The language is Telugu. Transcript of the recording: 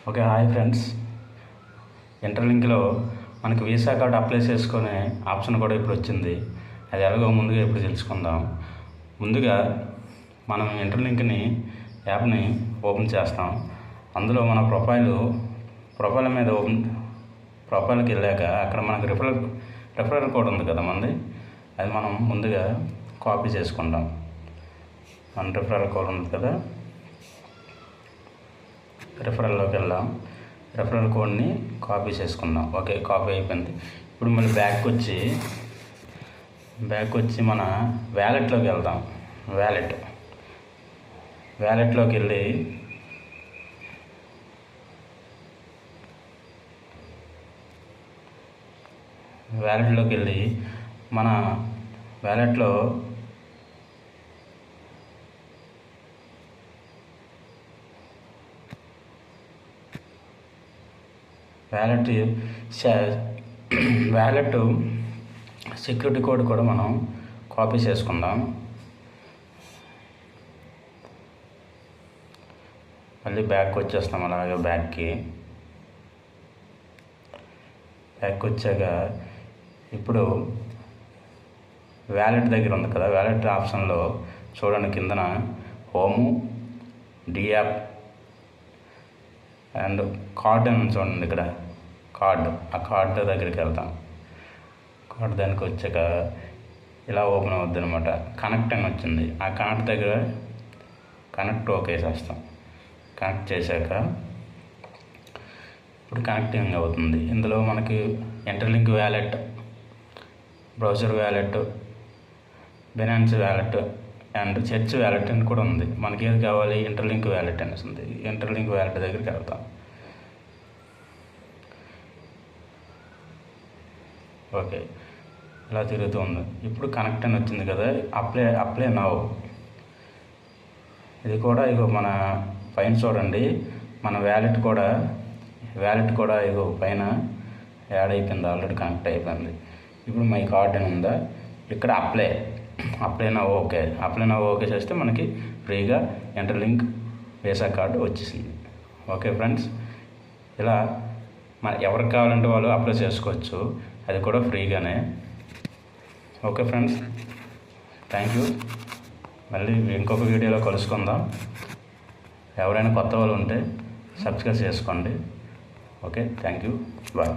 Okay, hi friends. ఇంటర్లింక్లో మనకి వీసా కార్డు అప్లై చేసుకునే ఆప్షన్ కూడా ఇప్పుడు వచ్చింది. అది ఎలాగో ముందుగా ఇప్పుడు తెలుసుకుందాం. ముందుగా మనం ఇంటర్లింక్ని యాప్ని ఓపెన్ చేస్తాం. అందులో మన ప్రొఫైల్ మీద ప్రొఫైల్కి వెళ్ళాక అక్కడ మనకు రిఫరల్ కోడ్ ఉంది కదా మనది, అది మనం ముందుగా కాపీ చేసుకుంటాం. మన రిఫరల్ కోడ్ ఉంది కదా, రిఫరల్లోకి వెళ్దాం. రిఫరల్ కోడ్ని కాపీ చేసుకుందాం. ఓకే, కాపీ అయిపోయింది. ఇప్పుడు మళ్ళీ బ్యాక్ వచ్చి మన వ్యాలెట్లోకి వెళ్దాం. వ్యాలెట్లోకి వెళ్ళి మన వ్యాలెట్లో వ్యాలెట్ సెక్యూరిటీ కోడ్ కూడా మనం కాపీ చేసుకుందాం. మళ్ళీ బ్యాక్ వచ్చేస్తాం. అలాగే బ్యాక్ వచ్చాక ఇప్పుడు వ్యాలెట్ దగ్గర ఉంది కదా, వ్యాలెట్ ఆప్షన్లో చూడండి, కిందన హోము, డియాప్ అండ్ కార్డ్ అని చూడండి. ఇక్కడ ఆ కార్డు దగ్గరికి వెళ్తాం. కార్డు దానికి వచ్చాక ఇలా ఓపెన్ అవుద్ది అనమాట. కనెక్ట్ అని వచ్చింది. ఆ కనెక్ట్ దగ్గర కనెక్ట్ ఓకే చేస్తాం. కనెక్ట్ చేశాక ఇప్పుడు కనెక్టింగ్ అవుతుంది. ఇందులో మనకి interlink wallet, browser wallet, Binance wallet and church wallet అని కూడా ఉంది. మనకి ఏది కావాలి, ఇంటర్లింక్ వ్యాలెట్ అనేసి ఉంది. ఇంటర్లింక్ వ్యాలెట్ దగ్గరికి వెళ్తాం. ఓకే, ఇలా తిరుగుతుంది. ఇప్పుడు కనెక్ట్ అని వచ్చింది కదా, అప్లై నౌ. ఇది కూడా ఇగో మన పైన చూడండి, మన వ్యాలెట్ కూడా ఇగో పైన యాడ్ అయిపోయింది, ఆల్రెడీ కనెక్ట్ అయిపోయింది. ఇప్పుడు మై కార్డ్ అని ఉందా, ఇక్కడ అప్లై నౌ ఓకే చేస్తే మనకి ఫ్రీగా ఇంటర్లింక్ వీసా కార్డు వచ్చేసింది. ఓకే ఫ్రెండ్స్, ఇలా ఎవరికి కావాలంటే వాళ్ళు అప్లై చేసుకోవచ్చు, అది కూడా ఫ్రీగానే. Okay friends, thank you. మళ్ళీ ఇంకొక వీడియోలో కలుసుకుందాం. ఎవరైనా కొత్త వాళ్ళు ఉంటే సబ్స్క్రైబ్ చేసుకోండి. Okay, thank you, bye.